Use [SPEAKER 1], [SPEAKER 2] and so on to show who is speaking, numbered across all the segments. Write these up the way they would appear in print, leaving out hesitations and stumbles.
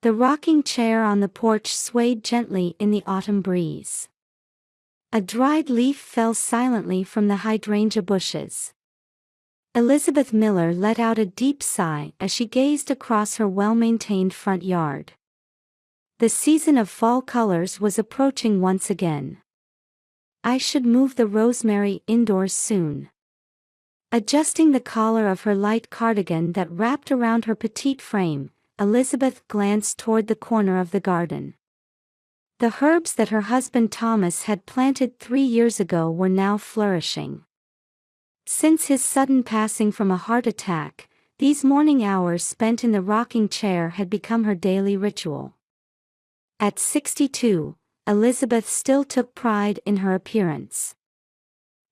[SPEAKER 1] The rocking chair on the porch swayed gently in the autumn breeze. A dried leaf fell silently from the hydrangea bushes. Elizabeth Miller let out a deep sigh as she gazed across her well-maintained front yard. The season of fall colors was approaching once again. I should move the rosemary indoors soon. Adjusting the collar of her light cardigan that wrapped around her petite frame, Elizabeth glanced toward the corner of the garden. The herbs that her husband Thomas had planted 3 years ago were now flourishing. Since his sudden passing from a heart attack, these morning hours spent in the rocking chair had become her daily ritual. At 62, Elizabeth still took pride in her appearance.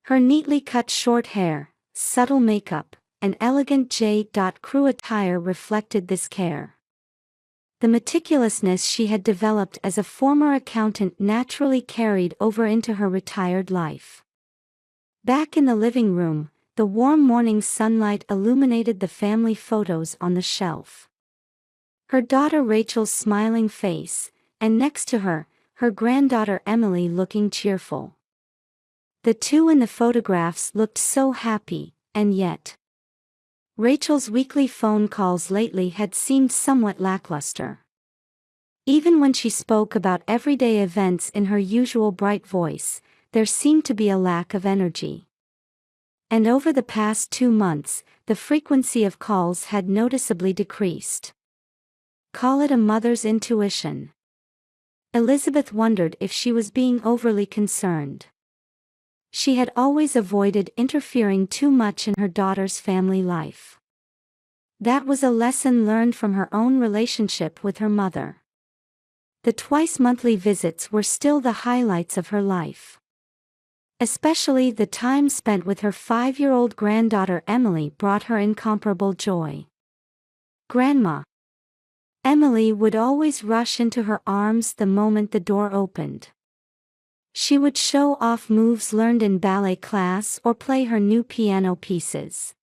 [SPEAKER 1] Her neatly cut short hair, subtle makeup, and elegant J.Crew attire reflected this care. The meticulousness she had developed as a former accountant naturally carried over into her retired life. Back in the living room, the warm morning sunlight illuminated the family photos on the shelf. Her daughter Rachel's smiling face, and next to her, her granddaughter Emily looking cheerful. The two in the photographs looked so happy, and yet Rachel's weekly phone calls lately had seemed somewhat lackluster. Even when she spoke about everyday events in her usual bright voice, there seemed to be a lack of energy. And over the past 2 months, the frequency of calls had noticeably decreased. Call it a mother's intuition. Elizabeth wondered if she was being overly concerned. She had always avoided interfering too much in her daughter's family life. That was a lesson learned from her own relationship with her mother. The twice-monthly visits were still the highlights of her life. Especially the time spent with her 5-year-old granddaughter Emily brought her incomparable joy. "Grandma." Emily would always rush into her arms the moment the door opened. She would show off moves learned in ballet class or play her new piano pieces.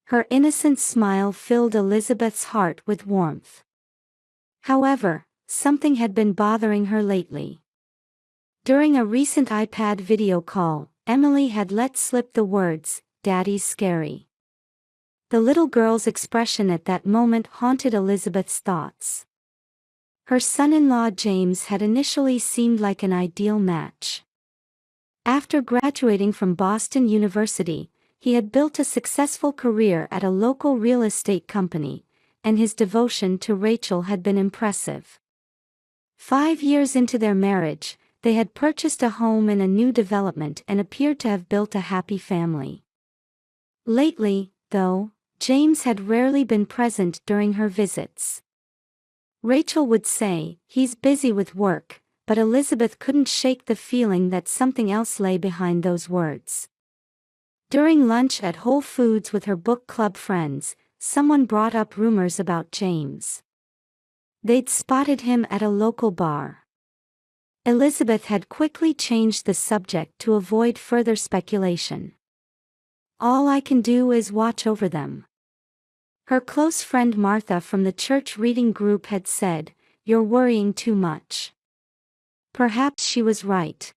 [SPEAKER 1] Her innocent smile filled Elizabeth's heart with warmth. However, something had been bothering her lately. During a recent iPad video call, Emily had let slip the words, "Daddy's scary." The little girl's expression at that moment haunted Elizabeth's thoughts. Her son-in-law James had initially seemed like an ideal match. After graduating from Boston University, he had built a successful career at a local real estate company, and his devotion to Rachel had been impressive. 5 years into their marriage, they had purchased a home in a new development and appeared to have built a happy family. Lately, though, James had rarely been present during her visits. Rachel would say, "He's busy with work," but Elizabeth couldn't shake the feeling that something else lay behind those words. During lunch at Whole Foods with her book club friends, someone brought up rumors about James. They'd spotted him at a local bar. Elizabeth had quickly changed the subject to avoid further speculation. "All I can do is watch over them." Her close friend Martha from the church reading group had said, "You're worrying too much." Perhaps she was right.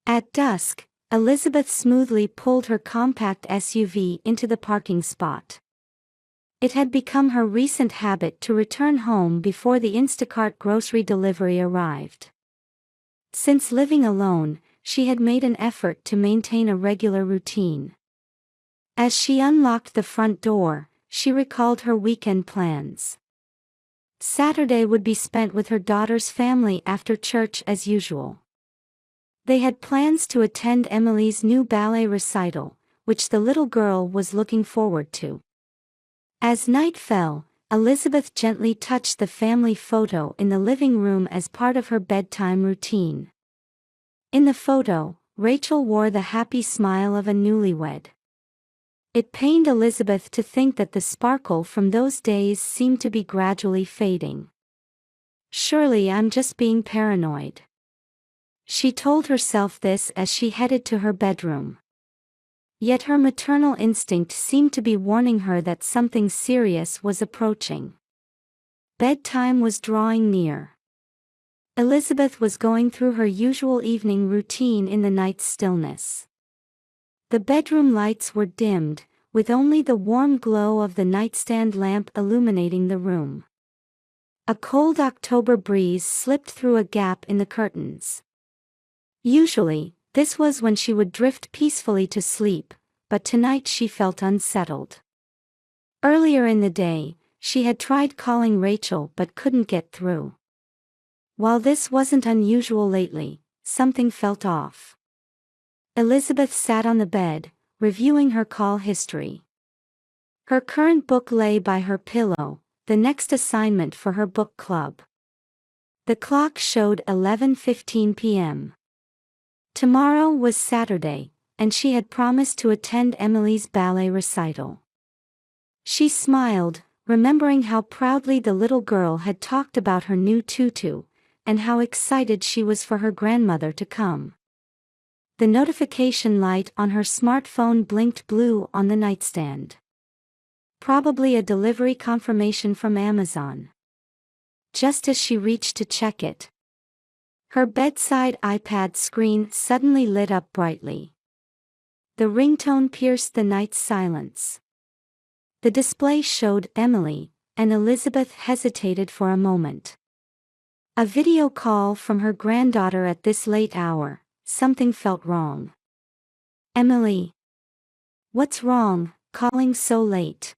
[SPEAKER 1] At dusk, Elizabeth smoothly pulled her compact SUV into the parking spot. It had become her recent habit to return home before the Instacart grocery delivery arrived. Since living alone, she had made an effort to maintain a regular routine. As she unlocked the front door, she recalled her weekend plans. Saturday would be spent with her daughter's family after church as usual. They had plans to attend Emily's new ballet recital, which the little girl was looking forward to. As night fell, Elizabeth gently touched the family photo in the living room as part of her bedtime routine. In the photo, Rachel wore the happy smile of a newlywed. It pained Elizabeth to think that the sparkle from those days seemed to be gradually fading. "Surely I'm just being paranoid." She told herself this as she headed to her bedroom. Yet her maternal instinct seemed to be warning her that something serious was approaching. Bedtime was drawing near. Elizabeth was going through her usual evening routine in the night's stillness. The bedroom lights were dimmed, with only the warm glow of the nightstand lamp illuminating the room. A cold October breeze slipped through a gap in the curtains. Usually, this was when she would drift peacefully to sleep, but tonight she felt unsettled. Earlier in the day, she had tried calling Rachel but couldn't get through. While this wasn't unusual lately, something felt off. Elizabeth sat on the bed, reviewing her call history. Her current book lay by her pillow, the next assignment for her book club. The clock showed 11:15 p.m. Tomorrow was Saturday, and she had promised to attend Emily's ballet recital. She smiled, remembering how proudly the little girl had talked about her new tutu, and how excited she was for her grandmother to come. The notification light on her smartphone blinked blue on the nightstand. Probably a delivery confirmation from Amazon. Just as she reached to check it, her bedside iPad screen suddenly lit up brightly. The ringtone pierced the night's silence. The display showed Emily, and Elizabeth hesitated for a moment. A video call from her granddaughter at this late hour. Something felt wrong. Emily. What's wrong, calling so late?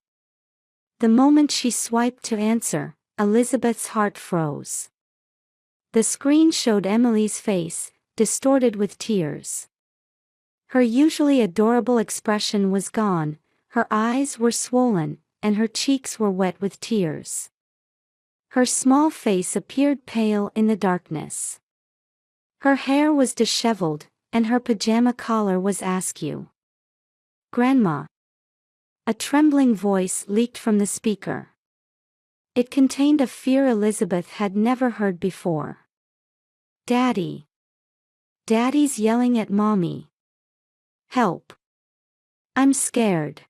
[SPEAKER 1] The moment she swiped to answer, Elizabeth's heart froze. The screen showed Emily's face, distorted with tears. Her usually adorable expression was gone, her eyes were swollen, and her cheeks were wet with tears. Her small face appeared pale in the darkness. Her hair was disheveled, and her pajama collar was askew. Grandma. A trembling voice leaked from the speaker. It contained a fear Elizabeth had never heard before. Daddy. Daddy's yelling at Mommy. Help. I'm scared.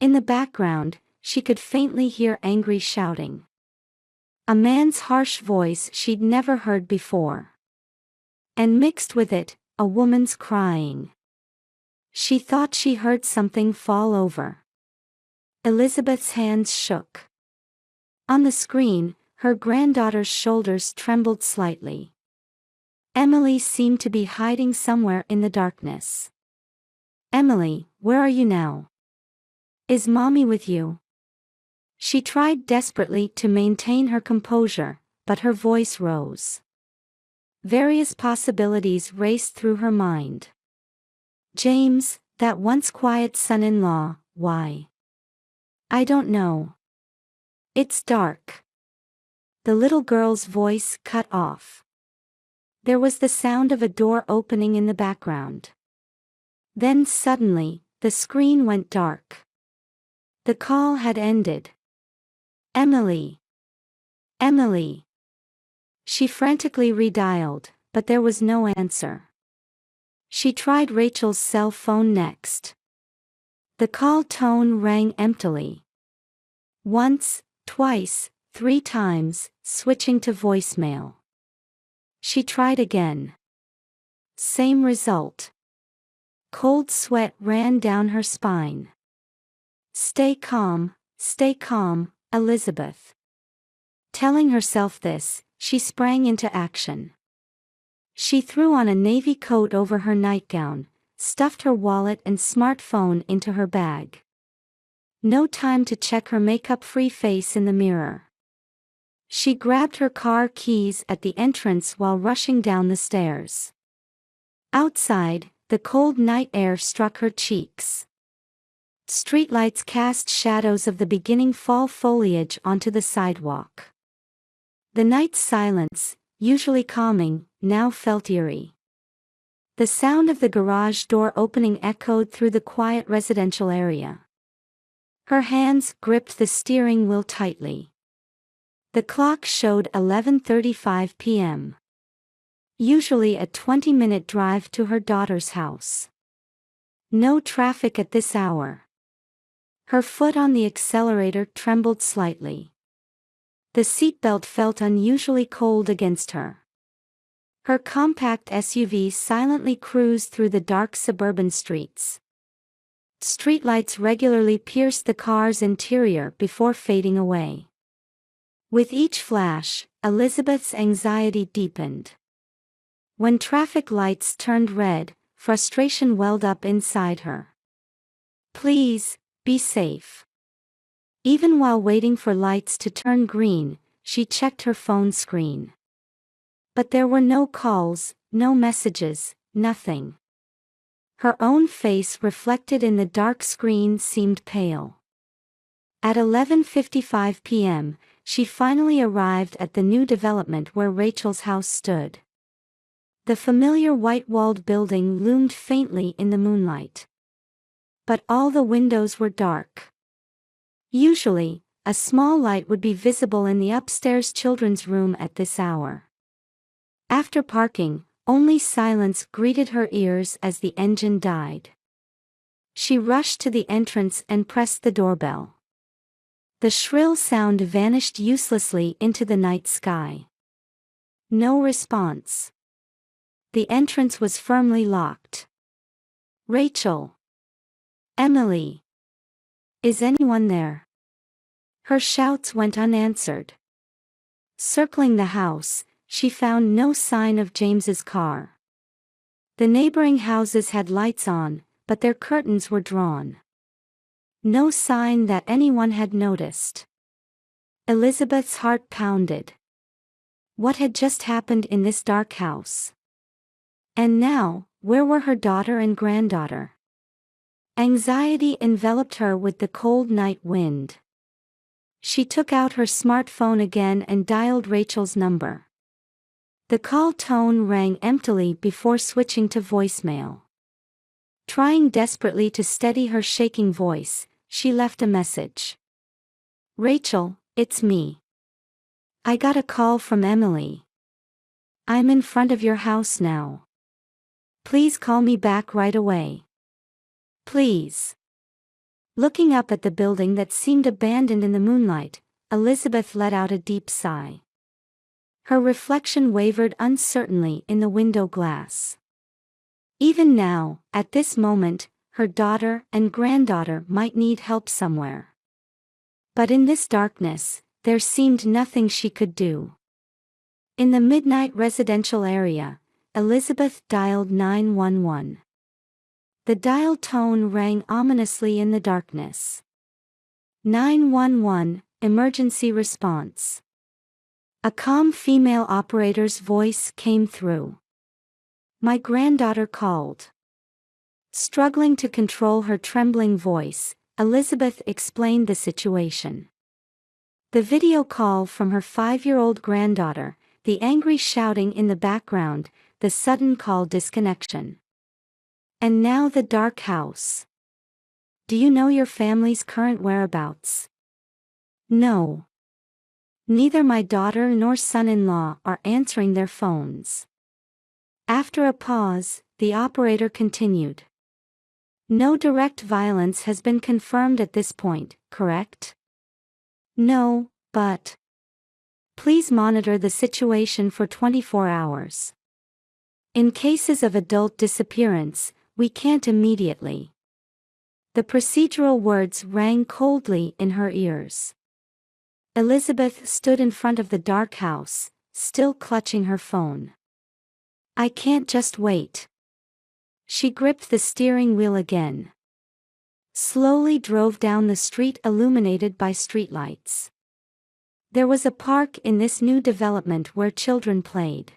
[SPEAKER 1] In the background, she could faintly hear angry shouting. A man's harsh voice she'd never heard before. And mixed with it, a woman's crying. She thought she heard something fall over. Elizabeth's hands shook. On the screen, her granddaughter's shoulders trembled slightly. Emily seemed to be hiding somewhere in the darkness. Emily, where are you now? Is Mommy with you? She tried desperately to maintain her composure, but her voice rose. Various possibilities raced through her mind. James, that once quiet son-in-law, why? I don't know. It's dark. The little girl's voice cut off. There was the sound of a door opening in the background. Then suddenly, the screen went dark. The call had ended. Emily. Emily. She frantically redialed, but there was no answer. She tried Rachel's cell phone next. The call tone rang emptily. Once, twice, 3 times, switching to voicemail. She tried again. Same result. Cold sweat ran down her spine. Stay calm, Elizabeth. Telling herself this, she sprang into action. She threw on a navy coat over her nightgown, stuffed her wallet and smartphone into her bag. No time to check her makeup-free face in the mirror. She grabbed her car keys at the entrance while rushing down the stairs. Outside, the cold night air struck her cheeks. Streetlights cast shadows of the beginning fall foliage onto the sidewalk. The night's silence, usually calming, now felt eerie. The sound of the garage door opening echoed through the quiet residential area. Her hands gripped the steering wheel tightly. The clock showed 11:35 p.m. Usually a 20-minute drive to her daughter's house. No traffic at this hour. Her foot on the accelerator trembled slightly. The seatbelt felt unusually cold against her. Her compact SUV silently cruised through the dark suburban streets. Streetlights regularly pierced the car's interior before fading away. With each flash, Elizabeth's anxiety deepened. When traffic lights turned red, frustration welled up inside her. Please, be safe. Even while waiting for lights to turn green, she checked her phone screen. But there were no calls, no messages, nothing. Her own face reflected in the dark screen seemed pale. At 11:55 p.m., she finally arrived at the new development where Rachel's house stood. The familiar white-walled building loomed faintly in the moonlight. But all the windows were dark. Usually, a small light would be visible in the upstairs children's room at this hour. After parking, only silence greeted her ears as the engine died. She rushed to the entrance and pressed the doorbell. The shrill sound vanished uselessly into the night sky. No response. The entrance was firmly locked. Rachel. Emily. Is anyone there? Her shouts went unanswered. Circling the house, she found no sign of James's car. The neighboring houses had lights on, but their curtains were drawn. No sign that anyone had noticed. Elizabeth's heart pounded. What had just happened in this dark house? And now, where were her daughter and granddaughter? Anxiety enveloped her with the cold night wind. She took out her smartphone again and dialed Rachel's number. The call tone rang emptily before switching to voicemail. Trying desperately to steady her shaking voice, she left a message. Rachel, it's me. I got a call from Emily. I'm in front of your house now. Please call me back right away. Please. Looking up at the building that seemed abandoned in the moonlight, Elizabeth let out a deep sigh. Her reflection wavered uncertainly in the window glass. Even now, at this moment, her daughter and granddaughter might need help somewhere. But in this darkness, there seemed nothing she could do. In the midnight residential area, Elizabeth dialed 911. The dial tone rang ominously in the darkness. 911, emergency response. A calm female operator's voice came through. My granddaughter called. Struggling to control her trembling voice, Elizabeth explained the situation. The video call from her 5-year-old granddaughter, the angry shouting in the background, the sudden call disconnection. And now the dark house. Do you know your family's current whereabouts? No. Neither my daughter nor son-in-law are answering their phones. After a pause, the operator continued. No direct violence has been confirmed at this point, correct? No, but please monitor the situation for 24 hours. In cases of adult disappearance, we can't immediately. The procedural words rang coldly in her ears. Elizabeth stood in front of the dark house, still clutching her phone. I can't just wait. She gripped the steering wheel again. Slowly drove down the street illuminated by streetlights. There was a park in this new development where children played.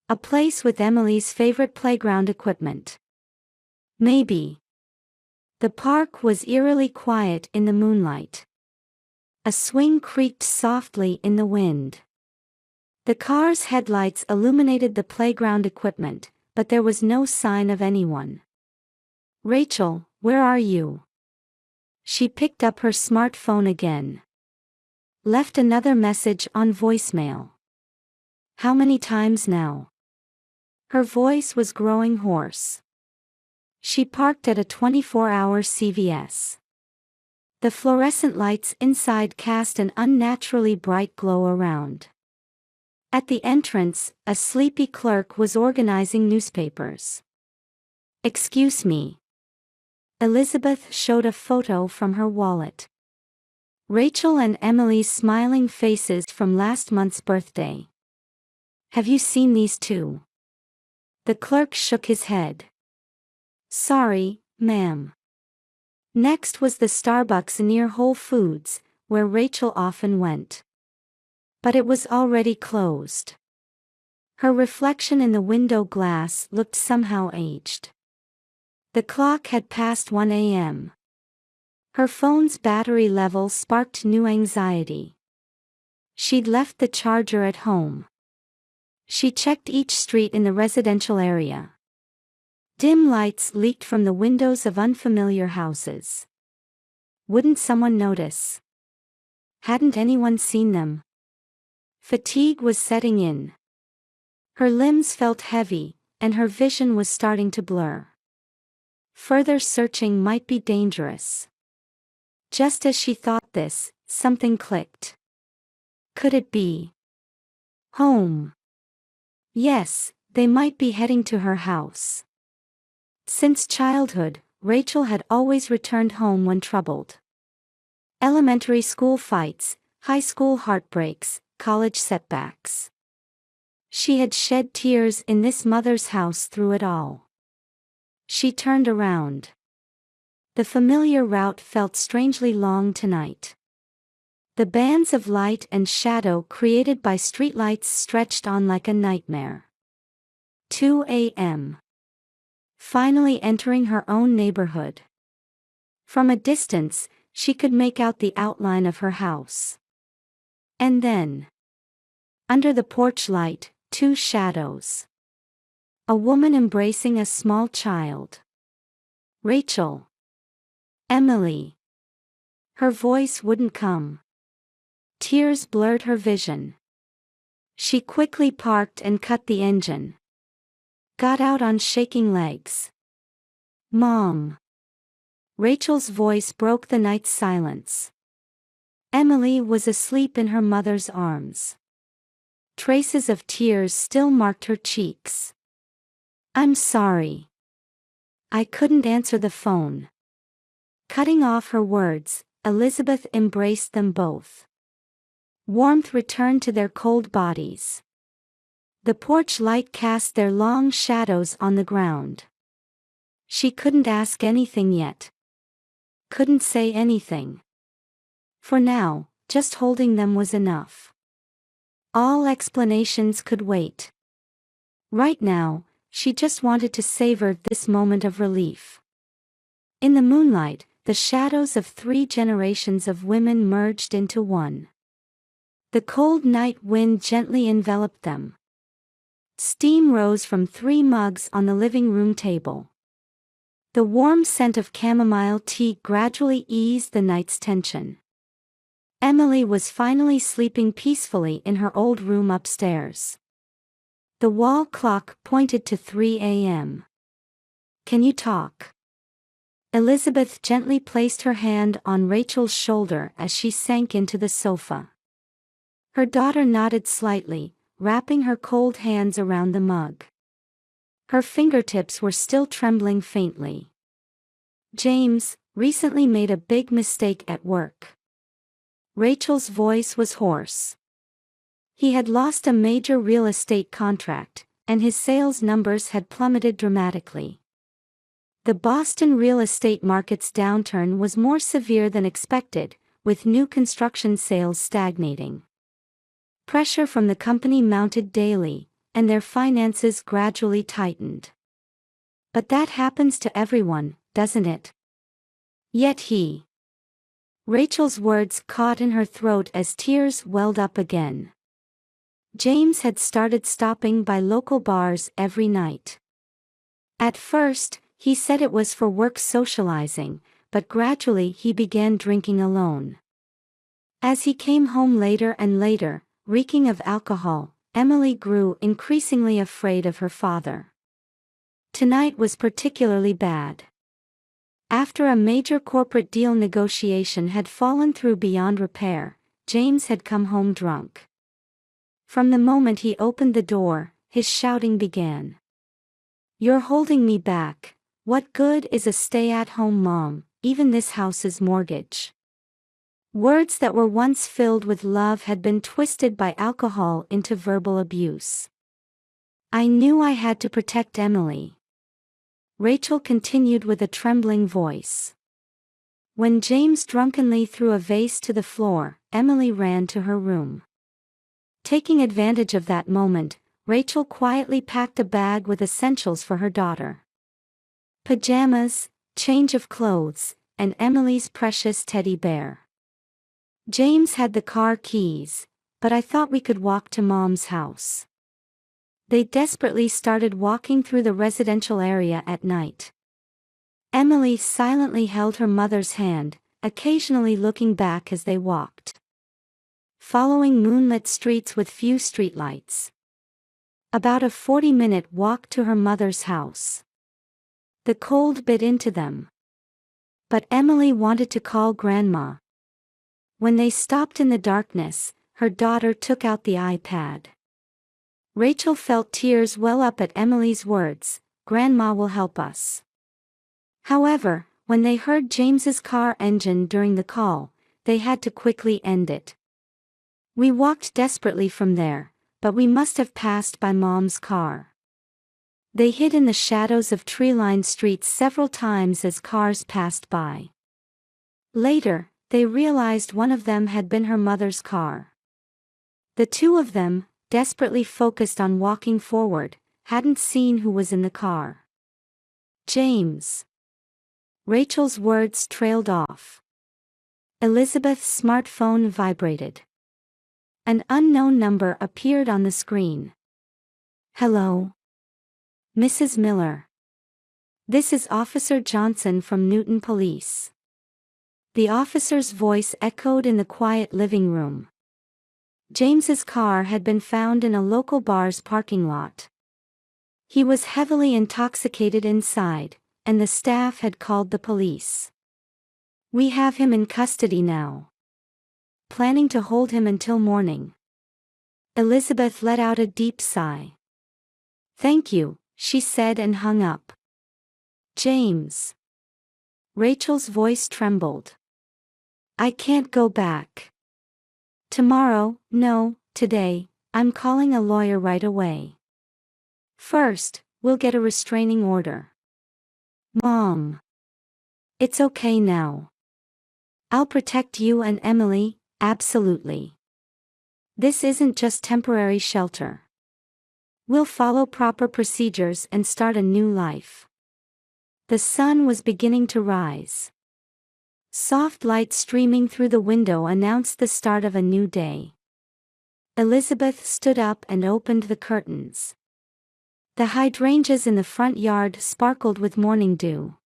[SPEAKER 1] A place with Emily's favorite playground equipment. Maybe. The park was eerily quiet in the moonlight. A swing creaked softly in the wind. The car's headlights illuminated the playground equipment, but there was no sign of anyone. Rachel, where are you? She picked up her smartphone again. Left another message on voicemail. How many times now? Her voice was growing hoarse. She parked at a 24-hour CVS. The fluorescent lights inside cast an unnaturally bright glow around. At the entrance, a sleepy clerk was organizing newspapers. "Excuse me." Elizabeth showed a photo from her wallet. Rachel and Emily's smiling faces from last month's birthday. "Have you seen these two?" The clerk shook his head. "Sorry, ma'am." Next was the Starbucks near Whole Foods, where Rachel often went. But it was already closed. Her reflection in the window glass looked somehow aged. The clock had passed 1 a.m. Her phone's battery level sparked new anxiety. She'd left the charger at home. She checked each street in the residential area. Dim lights leaked from the windows of unfamiliar houses. Wouldn't someone notice? Hadn't anyone seen them? Fatigue was setting in. Her limbs felt heavy, and her vision was starting to blur. Further searching might be dangerous. Just as she thought this, something clicked. Could it be home? Yes, they might be heading to her house. Since childhood, Rachel had always returned home when troubled. Elementary school fights, high school heartbreaks, college setbacks. She had shed tears in this mother's house through it all. She turned around. The familiar route felt strangely long tonight. The bands of light and shadow created by streetlights stretched on like a nightmare. 2 a.m. Finally entering her own neighborhood. From a distance, she could make out the outline of her house. And then, under the porch light, two shadows. A woman embracing a small child. Rachel. Emily. Her voice wouldn't come. Tears blurred her vision. She quickly parked and cut the engine. Got out on shaking legs. "Mom." Rachel's voice broke the night's silence. Emily was asleep in her mother's arms. Traces of tears still marked her cheeks. "I'm sorry. I couldn't answer the phone." Cutting off her words, Elizabeth embraced them both. Warmth returned to their cold bodies. The porch light cast their long shadows on the ground. She couldn't ask anything yet. Couldn't say anything. For now, just holding them was enough. All explanations could wait. Right now, she just wanted to savor this moment of relief. In the moonlight, the shadows of 3 generations of women merged into one. The cold night wind gently enveloped them. Steam rose from 3 mugs on the living room table. The warm scent of chamomile tea gradually eased the night's tension. Emily was finally sleeping peacefully in her old room upstairs. The wall clock pointed to 3 a.m. "Can you talk?" Elizabeth gently placed her hand on Rachel's shoulder as she sank into the sofa. Her daughter nodded slightly, wrapping her cold hands around the mug. Her fingertips were still trembling faintly. "James recently made a big mistake at work." Rachel's voice was hoarse. He had lost a major real estate contract, and his sales numbers had plummeted dramatically. The Boston real estate market's downturn was more severe than expected, with new construction sales stagnating. Pressure from the company mounted daily, and their finances gradually tightened. But that happens to everyone, doesn't it? Yet he. Rachel's words caught in her throat as tears welled up again. James had started stopping by local bars every night. At first, he said it was for work socializing, but gradually he began drinking alone. As he came home later and later, reeking of alcohol, Emily grew increasingly afraid of her father. Tonight was particularly bad. After a major corporate deal negotiation had fallen through beyond repair, James had come home drunk. From the moment he opened the door, his shouting began. "You're holding me back. What good is a stay-at-home mom, even this house's mortgage?" Words that were once filled with love had been twisted by alcohol into verbal abuse. "I knew I had to protect Emily," Rachel continued with a trembling voice. When James drunkenly threw a vase to the floor, Emily ran to her room. Taking advantage of that moment, Rachel quietly packed a bag with essentials for her daughter. Pajamas, change of clothes, and Emily's precious teddy bear. James had the car keys, but I thought we could walk to Mom's house. They desperately started walking through the residential area at night. Emily silently held her mother's hand, occasionally looking back as they walked. Following moonlit streets with few streetlights. About a 40-minute walk to her mother's house. The cold bit into them. But Emily wanted to call Grandma. When they stopped in the darkness, her daughter took out the iPad. Rachel felt tears well up at Emily's words, "Grandma will help us." However, when they heard James's car engine during the call, they had to quickly end it. "We walked desperately from there, but we must have passed by Mom's car." They hid in the shadows of tree-lined streets several times as cars passed by. Later, they realized one of them had been her mother's car. The two of them, desperately focused on walking forward, hadn't seen who was in the car. "James." Rachel's words trailed off. Elizabeth's smartphone vibrated. An unknown number appeared on the screen. "Hello? Mrs. Miller. This is Officer Johnson from Newton Police." The officer's voice echoed in the quiet living room. James's car had been found in a local bar's parking lot. He was heavily intoxicated inside, and the staff had called the police. "We have him in custody now. Planning to hold him until morning." Elizabeth let out a deep sigh. "Thank you," she said and hung up. "James." Rachel's voice trembled. "I can't go back. Tomorrow, no, today, I'm calling a lawyer right away. First, we'll get a restraining order." "Mom. It's okay now. I'll protect you and Emily, absolutely. This isn't just temporary shelter. We'll follow proper procedures and start a new life." The sun was beginning to rise. Soft light streaming through the window announced the start of a new day. Elizabeth stood up and opened the curtains. The hydrangeas in the front yard sparkled with morning dew.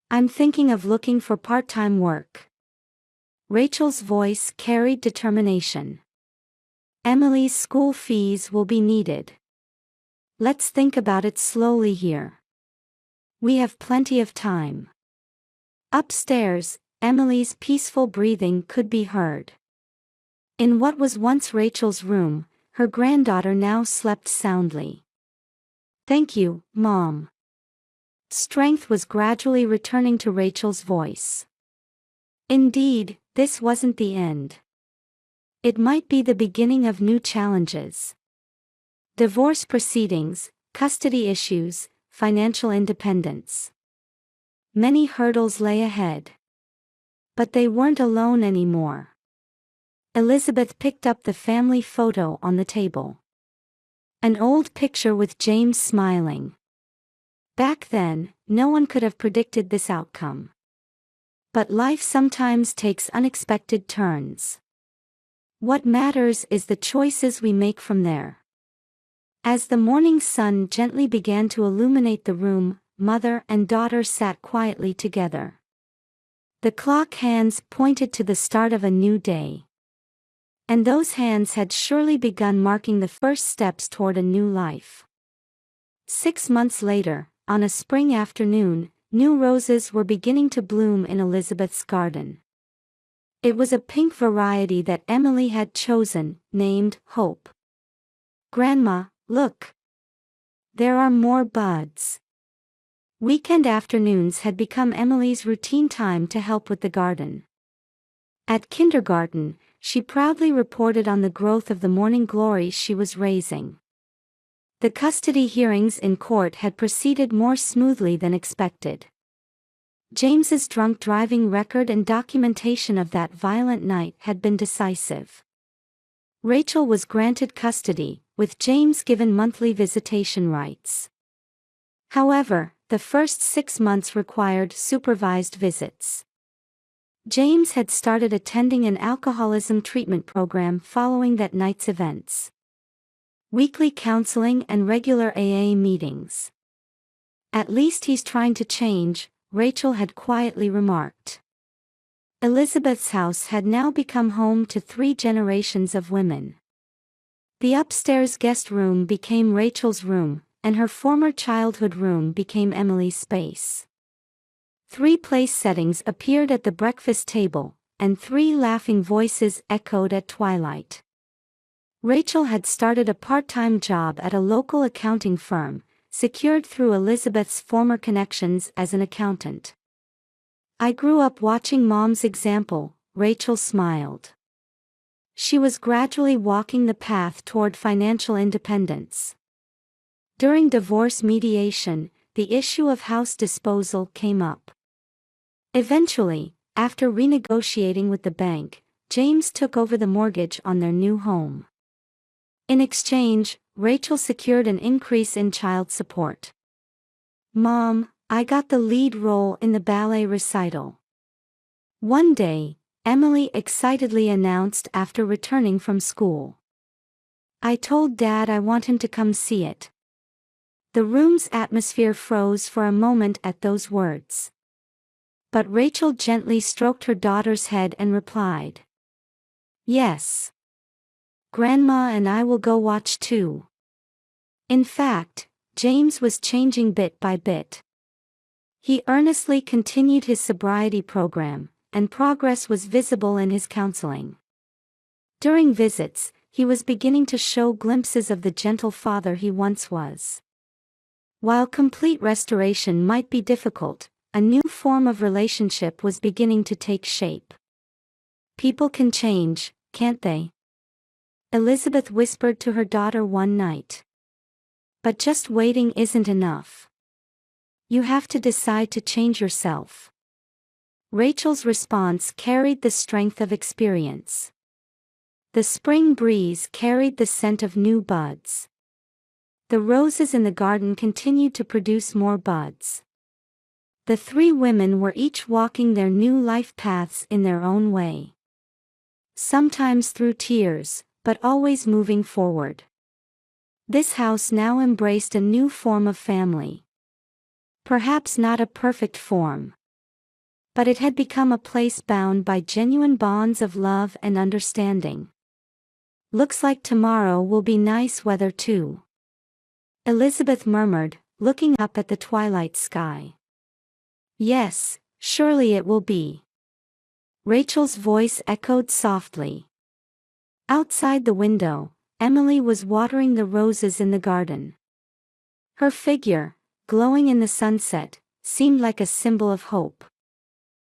[SPEAKER 1] "I'm thinking of looking for part-time work." Rachel's voice carried determination. "Emily's school fees will be needed. Let's think about it slowly here. We have plenty of time." Upstairs, Emily's peaceful breathing could be heard. In what was once Rachel's room, her granddaughter now slept soundly. "Thank you, Mom." Strength was gradually returning to Rachel's voice. Indeed, this wasn't the end. It might be the beginning of new challenges. Divorce proceedings, custody issues, financial independence. Many hurdles lay ahead. But they weren't alone anymore. Elizabeth picked up the family photo on the table. An old picture with James smiling. Back then, no one could have predicted this outcome. But life sometimes takes unexpected turns. What matters is the choices we make from there. As the morning sun gently began to illuminate the room, mother and daughter sat quietly together. The clock hands pointed to the start of a new day. And those hands had surely begun marking the first steps toward a new life. 6 months later, on a spring afternoon, new roses were beginning to bloom in Elizabeth's garden. It was a pink variety that Emily had chosen, named Hope. "Grandma, look! There are more buds." Weekend afternoons had become Emily's routine time to help with the garden. At kindergarten, she proudly reported on the growth of the morning glories she was raising. The custody hearings in court had proceeded more smoothly than expected. James's drunk driving record and documentation of that violent night had been decisive. Rachel was granted custody, with James given monthly visitation rights. However, the first 6 months required supervised visits. James had started attending an alcoholism treatment program following that night's events. Weekly counseling and regular AA meetings. "At least he's trying to change," Rachel had quietly remarked. Elizabeth's house had now become home to 3 generations of women. The upstairs guest room became Rachel's room, and her former childhood room became Emily's space. 3 place settings appeared at the breakfast table, and 3 laughing voices echoed at twilight. Rachel had started a part-time job at a local accounting firm, secured through Elizabeth's former connections as an accountant. "I grew up watching Mom's example," Rachel smiled. She was gradually walking the path toward financial independence. During divorce mediation, the issue of house disposal came up. Eventually, after renegotiating with the bank, James took over the mortgage on their new home. In exchange, Rachel secured an increase in child support. "Mom, I got the lead role in the ballet recital." One day, Emily excitedly announced after returning from school. "I told Dad I want him to come see it." The room's atmosphere froze for a moment at those words. But Rachel gently stroked her daughter's head and replied, "Yes. Grandma and I will go watch too." In fact, James was changing bit by bit. He earnestly continued his sobriety program, and progress was visible in his counseling. During visits, he was beginning to show glimpses of the gentle father he once was. While complete restoration might be difficult, a new form of relationship was beginning to take shape. "People can change, can't they?" Elizabeth whispered to her daughter one night. "But just waiting isn't enough. You have to decide to change yourself." Rachel's response carried the strength of experience. The spring breeze carried the scent of new buds. The roses in the garden continued to produce more buds. The 3 women were each walking their new life paths in their own way. Sometimes through tears, but always moving forward. This house now embraced a new form of family. Perhaps not a perfect form. But it had become a place bound by genuine bonds of love and understanding. "Looks like tomorrow will be nice weather too," Elizabeth murmured, looking up at the twilight sky. "Yes, surely it will be." Rachel's voice echoed softly. Outside the window, Emily was watering the roses in the garden. Her figure, glowing in the sunset, seemed like a symbol of hope.